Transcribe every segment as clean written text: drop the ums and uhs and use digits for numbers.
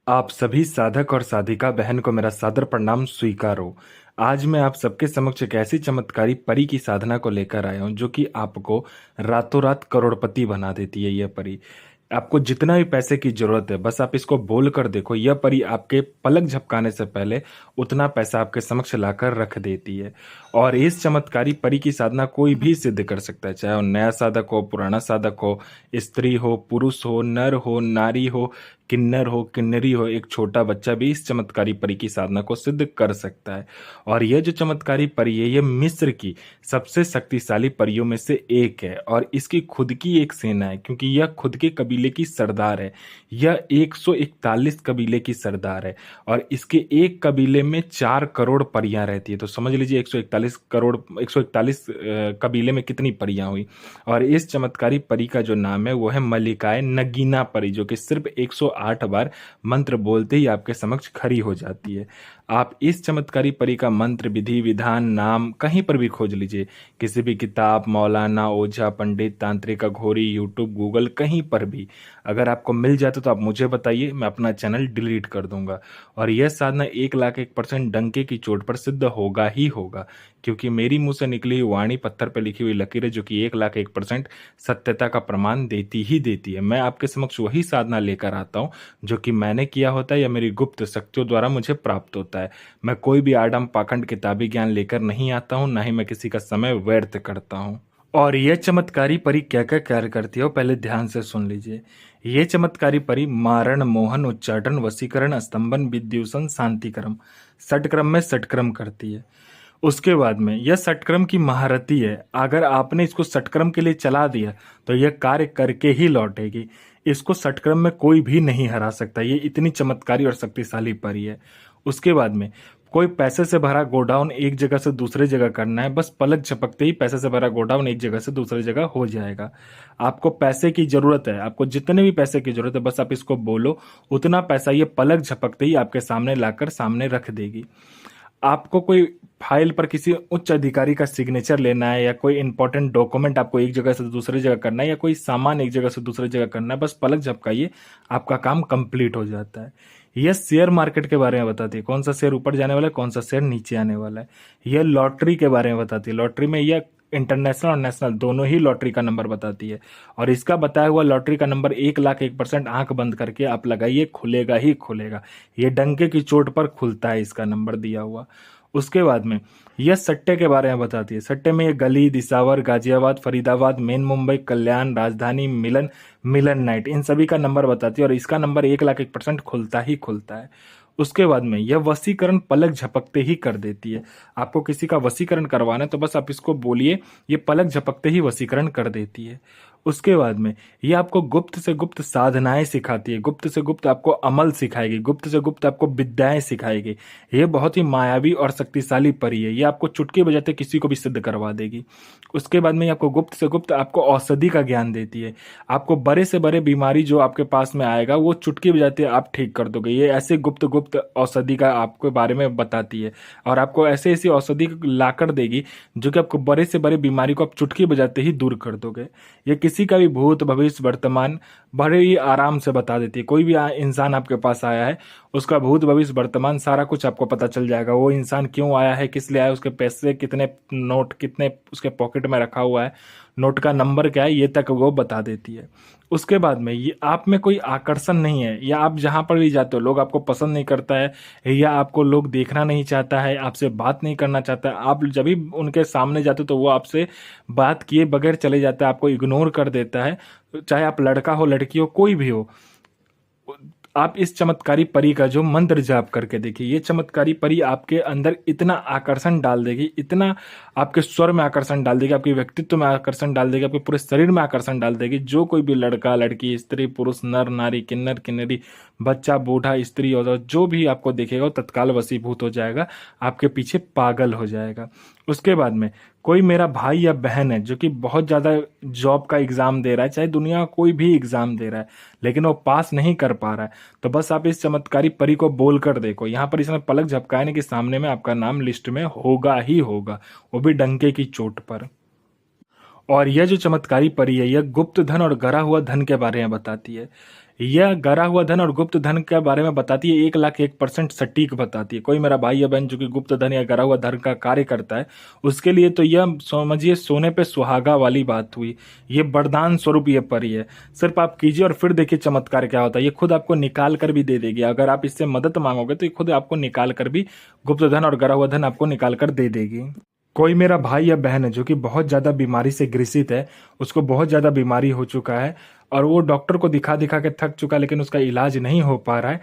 आप सभी साधक और साधिका बहन को मेरा सादर प्रणाम स्वीकारो। आज मैं आप सबके समक्ष एक ऐसी चमत्कारी परी की साधना को लेकर आया हूँ जो कि आपको रातों रात करोड़पति बना देती है। यह परी आपको जितना भी पैसे की जरूरत है, बस आप इसको बोल कर देखो, यह परी आपके पलक झपकाने से पहले उतना पैसा आपके समक्ष लाकर रख देती है। और इस चमत्कारी परी की साधना कोई भी सिद्ध कर सकता है, चाहे वो नया साधक हो, पुराना साधक हो, स्त्री हो, पुरुष हो, नर हो, नारी हो, किन्नर हो, किन्नरी हो, एक छोटा बच्चा भी इस चमत्कारी परी की साधना को सिद्ध कर सकता है। और यह जो चमत्कारी परी है, यह मिस्र की सबसे शक्तिशाली परियों में से एक है और इसकी खुद की एक सेना है, क्योंकि यह खुद के कबीले की सरदार है। यह 141 कबीले की सरदार है और इसके एक कबीले में 4 करोड़ परियां रहती है। तो समझ लीजिए 141 कबीले में कितनी परियां हुई। और इस चमत्कारी परी का जो नाम है वो है मलिकाए नगीना परी, जो कि सिर्फ 108 बार मंत्र बोलते ही आपके समक्ष खड़ी हो जाती है। आप इस चमत्कारी परी का मंत्र, विधि, विधान, नाम कहीं पर भी खोज लीजिए, किसी भी किताब, मौलाना, ओझा, पंडित, तांत्रिक, अघोरी, यूट्यूब, गूगल, कहीं पर भी अगर आपको मिल जाता तो आप मुझे बताइए, मैं अपना चैनल डिलीट कर दूंगा। और यह साधना 1,01% डंके की चोट पर सिद्ध होगा ही होगा, क्योंकि मेरी मुंह से निकली हुई वाणी पत्थर पर लिखी हुई लकीरें जो कि 1,01% सत्यता का प्रमाण देती ही देती है। मैं आपके समक्ष वही साधना लेकर आता हूँ जो कि मैंने किया होता है या मेरी गुप्त शक्तियों द्वारा मुझे प्राप्त होता है। मैं कोई भी आडम पाखंड किताबी ज्ञान लेकर नहीं आता हूँ, ना ही मैं किसी का समय व्यर्थ करता हूँ। और यह चमत्कारी परी क्या क्या कार्य करती है वो पहले ध्यान से सुन लीजिए। ये चमत्कारी परी मारण, मोहन, उच्चाटन, वशीकरण, स्तंभन, विद्युषण, शांतिक्रम, षटक्रम में षटक्रम करती है। उसके बाद में यह षटक्रम की महारथी है। अगर आपने इसको षटक्रम के लिए चला दिया तो यह कार्य करके ही लौटेगी। इसको षटक्रम में कोई भी नहीं हरा सकता, ये इतनी चमत्कारी और शक्तिशाली परी है। उसके बाद में कोई पैसे से भरा गोडाउन एक जगह से दूसरे जगह करना है, बस पलक झपकते ही पैसे से भरा गोडाउन एक जगह से दूसरी जगह हो जाएगा। आपको पैसे की जरूरत है, आपको जितने भी पैसे की जरूरत है, बस आप इसको बोलो, उतना पैसा ये पलक झपकते ही आपके सामने लाकर सामने रख देगी। आपको कोई फाइल पर किसी उच्च अधिकारी का सिग्नेचर लेना है या कोई इंपॉर्टेंट डॉक्यूमेंट आपको एक जगह से दूसरी जगह करना है या कोई सामान एक जगह से दूसरी जगह करना है, बस पलक झपकाइए, आपका काम कंप्लीट हो जाता है। यह शेयर मार्केट के बारे में बताती है, कौन सा शेयर ऊपर जाने वाला है, कौन सा शेयर नीचे आने वाला है। यह लॉटरी के बारे में बताती है, लॉटरी में यह इंटरनेशनल और नेशनल दोनों ही लॉटरी का नंबर बताती है। और इसका बताया हुआ लॉटरी का नंबर 1,01% आंख बंद करके आप लगाइए, खुलेगा ही खुलेगा। ये डंके की चोट पर खुलता है इसका नंबर दिया हुआ। उसके बाद में यह सट्टे के बारे में बताती है। सट्टे में ये गली, दिसावर, गाजियाबाद, फरीदाबाद, मेन मुंबई, कल्याण, राजधानी, मिलन, मिलन नाइट, इन सभी का नंबर बताती है और इसका नंबर 1,01% खुलता ही खुलता है। उसके बाद में यह वशीकरण पलक झपकते ही कर देती है। आपको किसी का वशीकरण करवाना है तो बस आप इसको बोलिए, ये पलक झपकते ही वशीकरण कर देती है। उसके बाद में ये आपको गुप्त से गुप्त साधनाएं सिखाती है, गुप्त से गुप्त आपको अमल सिखाएगी, गुप्त से गुप्त आपको विद्याएं सिखाएगी। ये बहुत ही मायावी और शक्तिशाली परी है, ये आपको चुटकी बजाते किसी को भी सिद्ध करवा देगी। उसके बाद में ये आपको गुप्त से गुप्त आपको औषधि का ज्ञान देती है। आपको बड़े से बड़े बीमारी जो आपके पास में आएगा वो चुटकी बजाते आप ठीक कर दोगे। ये ऐसे गुप्त गुप्त औषधि का आपके बारे में बताती है और आपको ऐसे ऐसी औषधि ला कर देगी जो कि आपको बड़े से बड़े बीमारी को आप चुटकी बजाते ही दूर कर दोगे। ये किसी का भी भूत, भविष्य, वर्तमान बड़े ही आराम से बता देती है। कोई भी इंसान आपके पास आया है, उसका भूत, भविष्य, वर्तमान सारा कुछ आपको पता चल जाएगा। वो इंसान क्यों आया है, किस लिए आया है, उसके पैसे कितने, नोट कितने उसके पॉकेट में रखा हुआ है, नोट का नंबर क्या है, ये तक वो बता देती है। उसके बाद में ये आप में कोई आकर्षण नहीं है या आप जहां पर भी जाते हो लोग आपको पसंद नहीं करता है या आपको लोग देखना नहीं चाहता है, आपसे बात नहीं करना चाहता है, आप जब भी उनके सामने जाते हो तो वो आपसे बात किए बगैर चले जाता है, आपको इग्नोर कर देता है। चाहे आप लड़का हो, लड़की हो, कोई भी हो, आप इस चमत्कारी परी का जो मंत्र जाप करके देखिए। ये चमत्कारी परी आपके अंदर इतना आकर्षण डाल देगी, इतना आपके स्वर में आकर्षण डाल देगी, आपके व्यक्तित्व में आकर्षण डाल देगी, आपके पूरे शरीर में आकर्षण डाल देगी। जो कोई भी लड़का, लड़की, स्त्री, पुरुष, नर, नारी, किन्नर, किन्नरी, बच्चा, बूढ़ा, स्त्री और जो भी आपको देखेगा वो तत्काल वशीभूत हो जाएगा, आपके पीछे पागल हो जाएगा। उसके बाद में कोई मेरा भाई या बहन है जो कि बहुत ज़्यादा जॉब का एग्ज़ाम दे रहा है, चाहे दुनिया कोई भी एग्ज़ाम दे रहा है, लेकिन वो पास नहीं कर पा रहा है, तो बस आप इस चमत्कारी परी को बोल कर देखो। यहाँ पर इसने पलक झपकाने के सामने में आपका नाम लिस्ट में होगा ही होगा, वो भी डंके की चोट पर। और यह जो चमत्कारी परी है, यह गुप्त धन और गरा हुआ धन के बारे में बताती है। यह गरा हुआ धन और गुप्त धन के बारे में बताती है, 1,01% सटीक बताती है। कोई मेरा भाई या बहन जो कि गुप्त धन या गरा हुआ धन का कार्य करता है, उसके लिए तो यह समझिए सोने पे सुहागा वाली बात हुई। ये वरदान स्वरूप ये परी है। सिर्फ आप कीजिए और फिर देखिए चमत्कार क्या होता है। ये खुद आपको निकाल कर भी दे देगी। अगर आप इससे मदद मांगोगे तो ये खुद आपको निकाल कर भी गुप्त धन और गरा हुआ धन आपको निकाल कर दे देगी। कोई मेरा भाई या बहन है जो कि बहुत ज़्यादा बीमारी से ग्रसित है, उसको बहुत ज़्यादा बीमारी हो चुका है और वो डॉक्टर को दिखा दिखा के थक चुका है, लेकिन उसका इलाज नहीं हो पा रहा है।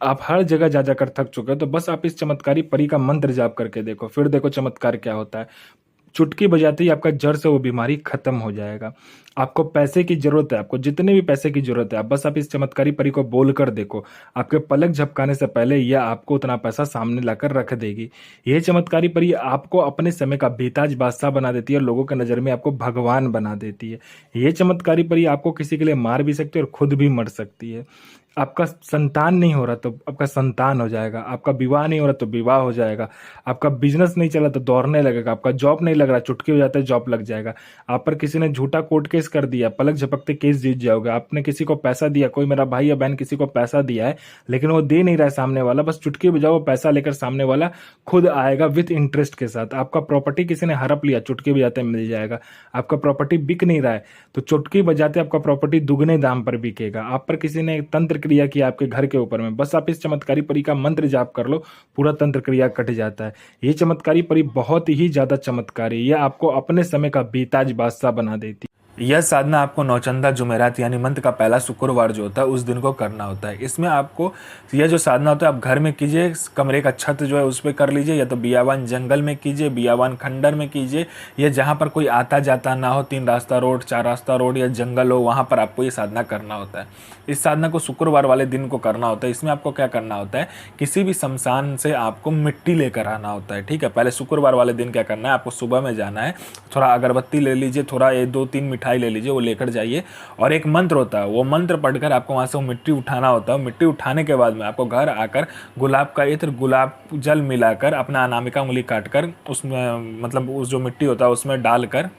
आप हर जगह जा जाकर थक चुके हो, तो बस आप इस चमत्कारी परी का मंत्र जाप करके देखो, फिर देखो चमत्कार क्या होता है। चुटकी बजाते ही आपका जड़ से वो बीमारी खत्म हो जाएगा। आपको पैसे की जरूरत है, आपको जितने भी पैसे की जरूरत है, बस आप इस चमत्कारी परी को बोल कर देखो, आपके पलक झपकाने से पहले यह आपको उतना पैसा सामने लाकर रख देगी। यह चमत्कारी परी आपको अपने समय का बेताज बादशाह बना देती है और लोगों की नज़र में आपको भगवान बना देती है। ये चमत्कारी परी आपको किसी के लिए मार भी सकती है और खुद भी मर सकती है। आपका संतान नहीं हो रहा तो आपका संतान हो जाएगा, आपका विवाह नहीं हो रहा तो विवाह हो जाएगा, आपका बिजनेस नहीं चला तो दौड़ने लगेगा, आपका जॉब नहीं लग रहा चुटकी हो जाता है जॉब लग जाएगा, आप पर किसी ने झूठा कोर्ट केस कर दिया, पलक झपकते केस जीत जाओगे। आपने किसी को पैसा दिया, कोई मेरा भाई या बहन किसी को पैसा दिया है लेकिन वो दे नहीं रहा है सामने वाला, बस चुटकी बजाओ वो पैसा लेकर सामने वाला खुद आएगा विथ इंटरेस्ट के साथ। आपका प्रॉपर्टी किसी ने हड़प लिया, चुटकी बजाते मिल जाएगा। आपका प्रॉपर्टी बिक नहीं रहा है तो चुटकी बजाते आपका प्रॉपर्टी दुगने दाम पर बिकेगा। आप पर किसी ने तंत्र क्रिया किया आपके घर के ऊपर में, बस आप इस चमत्कारी परी का मंत्र जाप कर लो, पूरा तंत्र क्रिया कट जाता है। ये चमत्कारी परी बहुत ही ज्यादा चमत्कारी, यह आपको अपने समय का बेताज बादशाह बना देती। यह साधना आपको नौचंदा जुमेरात यानी मंथ का पहला शुक्रवार जो होता है उस दिन को करना होता है। इसमें आपको यह जो साधना होता है आप घर में कीजिए, कमरे का छत जो है उस पर कर लीजिए, या तो बियावान जंगल में कीजिए, बियावान खंडर में कीजिए, या जहाँ पर कोई आता जाता ना हो, 3 रास्ता रोड, 4 रास्ता रोड या जंगल हो, वहाँ पर आपको ये साधना करना होता है। इस साधना को शुक्रवार वाले दिन को करना होता है। इसमें आपको क्या करना होता है, किसी भी शमशान से आपको मिट्टी लेकर आना होता है। ठीक है, पहले शुक्रवार वाले दिन क्या करना है, आपको सुबह में जाना है, थोड़ा अगरबत्ती ले लीजिए, थोड़ा 2-3 मिठाई ले लीजिए, वो लेकर जाइए, और एक मंत्र होता है, वो मंत्र पढ़कर आपको वहाँ से वो मिट्टी उठाना होता है। मिट्टी उठाने के बाद में आपको घर आकर गुलाब का इत्र, गुलाब जल मिलाकर अपना अनामिका उंगली काटकर उसमें मतलब उस जो मिट्टी होता है उसमें डालकर,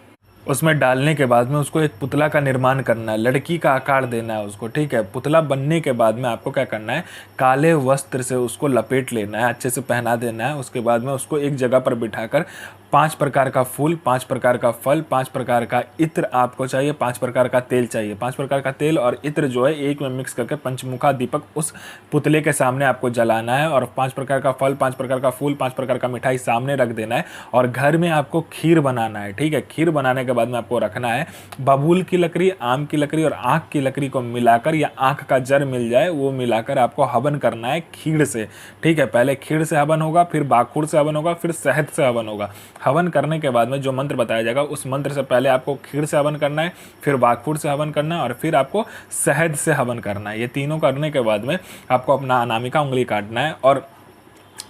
उसमें डालने के बाद में उसको एक पुतला का निर्माण करना है, लड़की का आकार देना है उसको। ठीक है, पुतला बनने के बाद में आपको क्या करना है, काले वस्त्र से उसको लपेट लेना है, अच्छे से पहना देना है। उसके बाद में उसको एक जगह पर बिठाकर 5 प्रकार का फूल, 5 प्रकार का फल, 5 प्रकार का इत्र आपको चाहिए, 5 प्रकार का तेल चाहिए। 5 प्रकार का तेल और इत्र जो है एक में मिक्स करके पंचमुखा दीपक उस पुतले के सामने आपको जलाना है, और 5 प्रकार का फल, 5 प्रकार का फूल, 5 प्रकार का मिठाई सामने रख देना है, और घर में आपको खीर बनाना है। ठीक है, खीर बनाने के बाद में आपको रखना है बबूल की लकड़ी, आम की लकड़ी और आँख की लकड़ी को मिलाकर, या आँख का जर मिल जाए वो मिलाकर आपको हवन करना है खीर से। ठीक है, पहले खीर से हवन होगा, फिर बाखुर से हवन होगा, फिर शहद से हवन होगा। हवन करने के बाद में जो मंत्र बताया जाएगा उस मंत्र से पहले आपको खीर से हवन करना है, फिर बाखुर से हवन करना है, और फिर आपको शहद से हवन करना है। ये तीनों करने के बाद में आपको अपना अनामिका उंगली काटना है और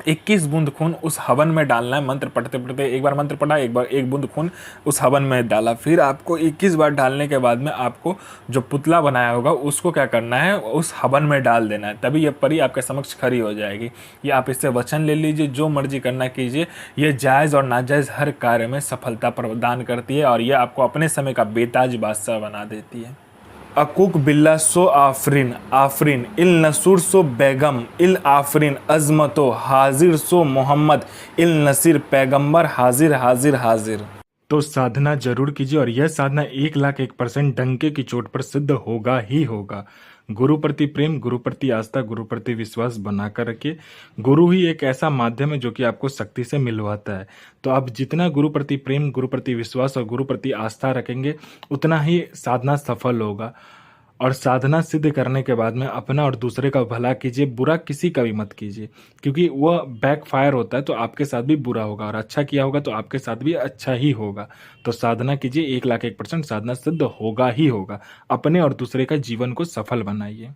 21 बूंद खून उस हवन में डालना है। मंत्र पढ़ते पढ़ते एक बार मंत्र पढ़ा, एक बार 1 बूंद खून उस हवन में डाला, फिर आपको 21 बार डालने के बाद में आपको जो पुतला बनाया होगा उसको क्या करना है, उस हवन में डाल देना है। तभी ये परी आपके समक्ष खड़ी हो जाएगी। ये आप इससे वचन ले लीजिए, जो मर्जी करना कीजिए, ये जायज़ और नाजायज़ हर कार्य में सफलता प्रदान करती है, और ये आपको अपने समय का बेताज बादशाह बना देती है। अकूक बिल्ला सो आफरीन आफरीन इल नसूर सो बेगम इल आफरीन अजमतो हाजिर सो मोहम्मद इल नसीर पैगंबर हाजिर हाजिर हाजिर। तो साधना जरूर कीजिए, और यह साधना 1,01% डंके की चोट पर सिद्ध होगा ही होगा। गुरु प्रति प्रेम, गुरु प्रति आस्था, गुरु प्रति विश्वास बनाकर रखिए। गुरु ही एक ऐसा माध्यम है जो कि आपको शक्ति से मिलवाता है। तो आप जितना गुरु प्रति प्रेम, गुरु प्रति विश्वास और गुरु प्रति आस्था रखेंगे उतना ही साधना सफल होगा। और साधना सिद्ध करने के बाद में अपना और दूसरे का भला कीजिए, बुरा किसी का भी मत कीजिए, क्योंकि वह बैक फायर होता है तो आपके साथ भी बुरा होगा, और अच्छा किया होगा तो आपके साथ भी अच्छा ही होगा। तो साधना कीजिए, 1,01% साधना सिद्ध होगा ही होगा। अपने और दूसरे का जीवन को सफल बनाइए।